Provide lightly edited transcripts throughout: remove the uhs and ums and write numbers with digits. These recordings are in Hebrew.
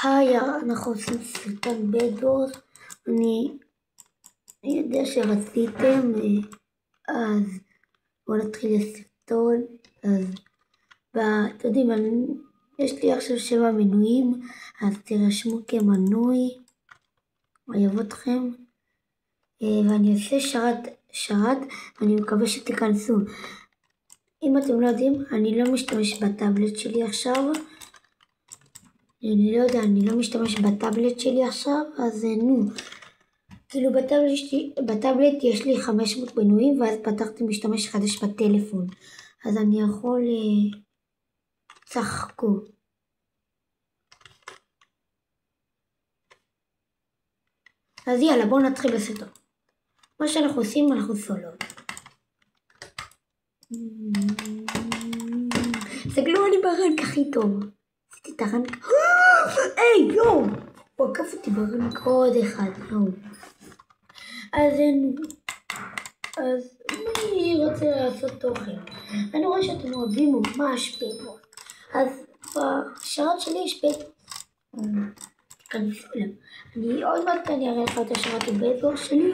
היי, אנחנו עושים סרטון בדוורס. אני יודע שרציתם, אז בואו נתחיל לסרטון. אז אתם יודעים, יש לי עכשיו 7 מנויים, אז תירשמו כמנוי, אוהב אתכם. ואני אעשה שרת, אני מקווה שתיכנסו. אם אתם לא יודעים, אני לא משתמש בטאבלט שלי עכשיו. אני לא משתמש בטאבלט שלי עכשיו, אז כאילו בטאבלט יש לי 500 מנויים, ואז פתחתי משתמש חדש בטלפון. אז אני יכול, צחקו. אז יאללה, בואו נתחיל בסרטון. מה שאנחנו עושים, אנחנו סולות. סגלו, אני ברנק הכי טוב. עשיתי את הרנק. היי, יואו! הוא עקף אותי ברנק עוד אחד, יואו. אז מי רוצה לעשות תוכן? אני רואה שאתם אוהבים ממש בדוורס. אז בשרת שלי יש תיכנסו אליו. אני עוד מעט אני אראה לך את השרת בדוורס שלי.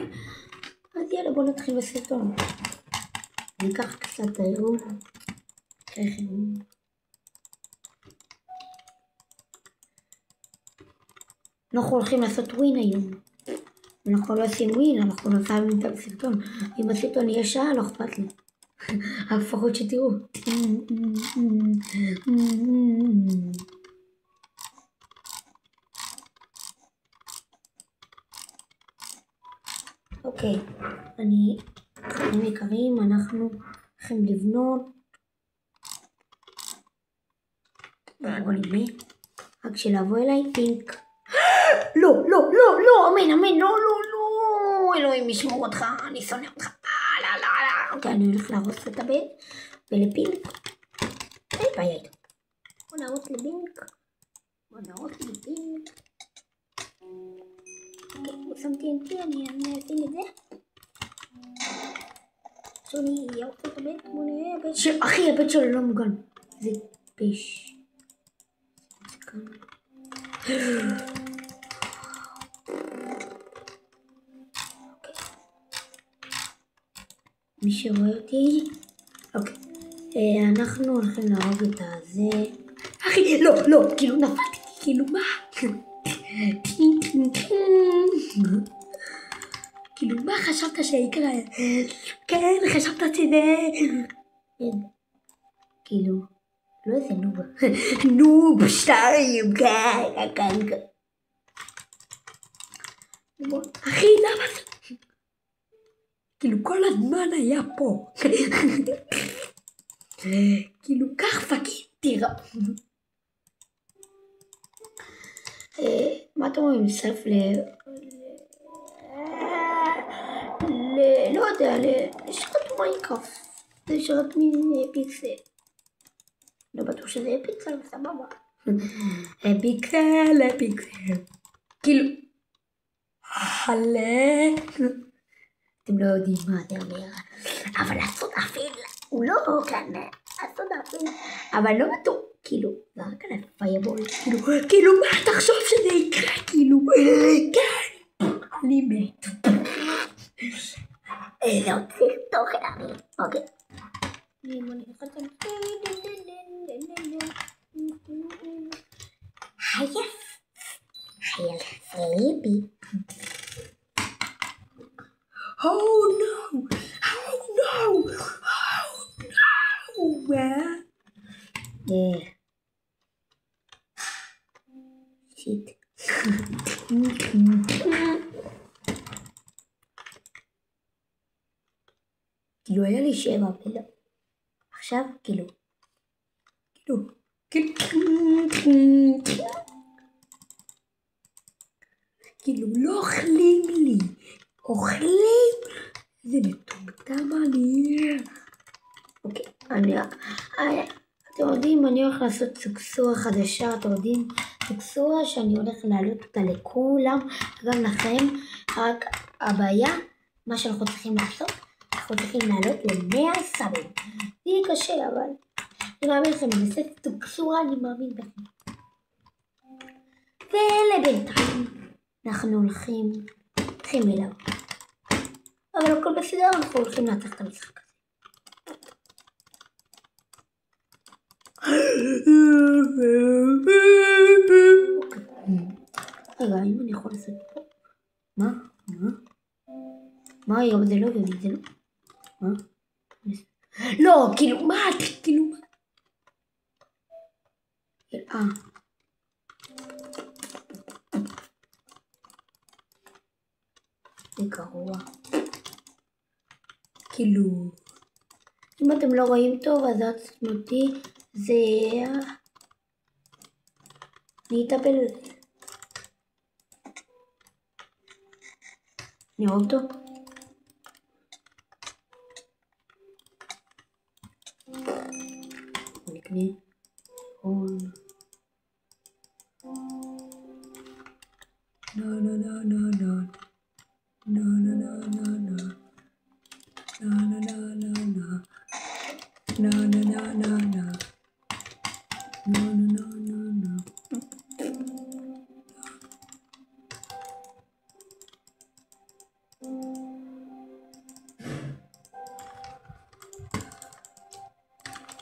אז יאללה, בואו נתחיל בסרטון. אני אקח קצת היום. אנחנו הולכים לעשות ווין היום. אנחנו לא עושים ווין, אנחנו לא חייבים את הסרטון. אם הסרטון יהיה שעה, לא אכפת לי. לפחות שתראו. אוקיי, חברים יקרים, אנחנו הולכים לבנות. בואו נבנה. רק שלבוא אליי פינק. לא, אמן, לא, אלוהים ישמור אותך, אני שונא אותך, לא. אוקיי, אני הולך להרוס את הבית, ולפינק, אין בעיה איתו. בוא נהרוס לפינק. אוקיי, הוא שמתי אנטי, אני אשים את זה. שוני, יהרוס את הבית, בוא נראה, הבית של אחי, הבית שלו לא מוגן. זה פש. מי שרואה אותי, אוקיי, אנחנו הולכים להרוג את הזה. אחי, לא, כאילו נפלתי, כאילו מה? כאילו מה חשבת שיקרה? כן, חשבת שזה... כאילו, לא איזה נוב 2, כן. אחי, למה זה? כאילו כל הזמן היה פה. כאילו כך פקיד, תראה. מה אתם אומרים? סלף לא יודע, לשרת מיינקראפט. לשרת מפיקסל. לא בטוח שזה פיקסל, סבבה. פיקסל. כאילו. אתם לא יודעים מה זה אומר, אבל הסוד אפל, הוא לא כאן, הסוד אפל, אבל לא בטוח, כאילו, זה רק על הפייבול, כאילו, מה תחשוב שזה יקרה, כאילו, כן, אני מת. איזה עוד תוכן אני, אוקיי. חייל סליבי. Oh no! Where? Yeah. Shit. כאילו היה לי 7 ולא. עכשיו כאילו לא אוכלים לי. זה מטומטם אני. אוקיי, אתם יודעים, אני הולך לעשות טקסטורה חדשה, אתם יודעים, טקסטורה שאני הולך להעלות אותה לכולם, גם לכם, רק הבעיה, מה שאנחנו צריכים לעשות, אנחנו צריכים לעלות ל100 סאבים. זה יהיה קשה, אבל אני מאמין לכם, אני אעשה טקסטורה, אני מאמין בכם. בינתיים אנחנו הולכים אליו. אבל הכל בסדר, אנחנו הולכים לנצח את המשחק הזה. רגע, אם אני יכול לעשות פה? מה? רגע, זה לא הגיוני, זה לא... מה? לא, כאילו, מה? זה גרוע. כאילו, אם אתם לא רואים טוב, אז עצמותי זה... אני אטפל בזה. נראה אותו? נקנה הון.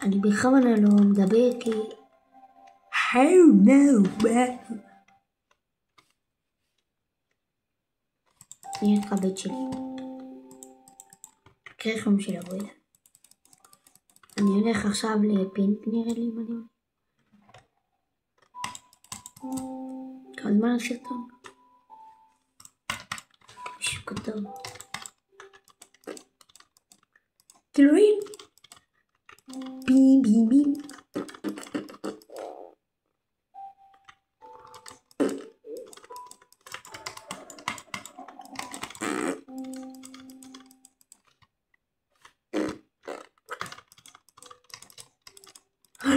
אני בכוונה לא מדבר כי... How no, man? אני את הבית שלי. קרחם של עבודה. אני הולך עכשיו לפינק נראה לי מדהים. כמה זמן הסרטון? משהו כתוב. כאילו רואים? בים בים בים.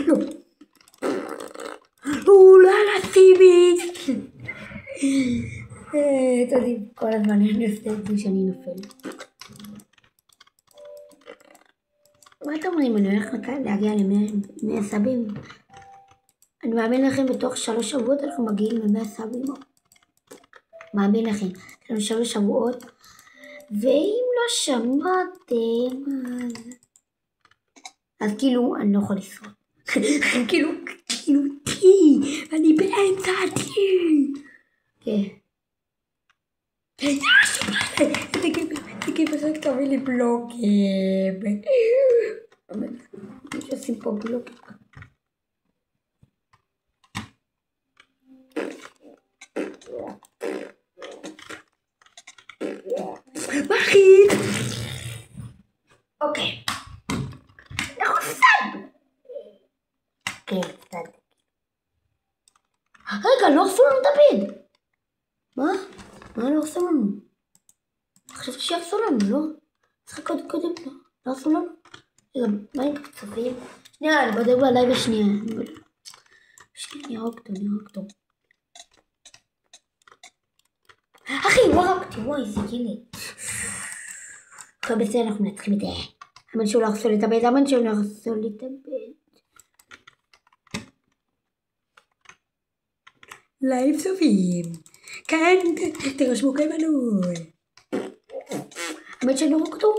לא. לא לסיבי. תודי, כל הזמן אני עושה את זה שאני נופל. מה אתם אומרים? אני הולך להגיע ל100 סאבים. אני מאמין לכם בתוך 3 שבועות אנחנו מגיעים ל100 סאבים. מאמין לכם, יש לנו 3 שבועות. ואם לא שמעתם, אז כאילו אני לא יכול לשרוד. כאילו, אני באמצע הטי. כן. תגיד פשוט תביא לי בלוקים. שעושים פה בלוקים. מחית! אוקיי. אנחנו סד! כן, סד. רגע, לא עשו לנו דוד! מה? מה לא עשו לנו? חשבתי שיעשו לנו, לא? צריך קודם, לא עשו לנו? רגע, מה עם קצבים? שנייה, אני בודק בלייב בשנייה. שנייה, אני ארוק טוב. אחי, וואי, זה גילי. אחרי בסדר, אנחנו נתחיל את זה. אמן שהוא לא עשו לי את הבית, לייב סופים. כאן, תרשמו כאן מנוי. אמן שאני ארוק אותו.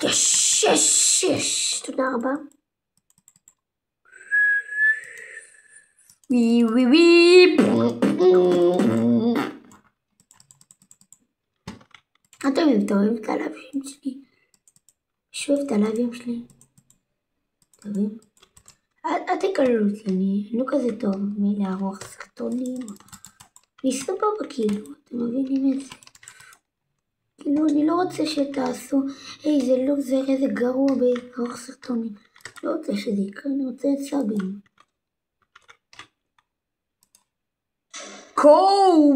יש, תודה רבה. ווי. אתם אוהבים את הלייבים שלי? מישהו אוהב את הלייבים שלי? טובים? אל תקללו אותי, אני לא כזה טוב מלערוך סרטונים. אני סבבה כאילו, אתם מבינים את זה? כאילו אני לא רוצה שתעשו, זה לא זה איזה גרוע בערוך סרטונים. לא רוצה שזה יקרה, אני רוצה את סאבים.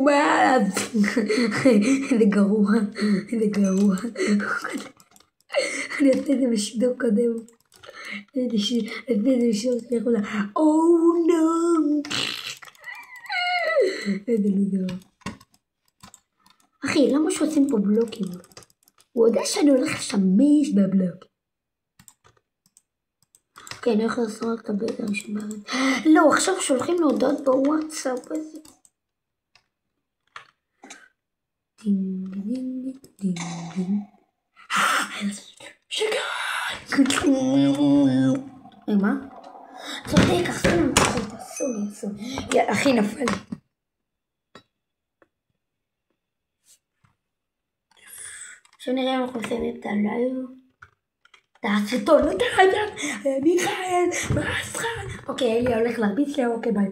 מה? זה גרוע. אני אעשה את זה בשידור קודם. איזה לוזר. אחי, למה שעושים פה בלוקים? הוא יודע שאני הולך לשמש בבלוק. אוקיי, אני הולך לעשות את הבית הראשון בארץ. לא, עכשיו שולחים להודעות בוואטסאפ. דינג דינג דינג דינג. שגר! מה? צודק, עשו לי מתחת, עשו לי. יאללה, אחי נפל לי. עכשיו נראה אם אנחנו עושים את הלייב. תעשו טוב, מיכאל, מה עשך? אוקיי, אלי הולך להרביץ לי, אוקיי, ביי.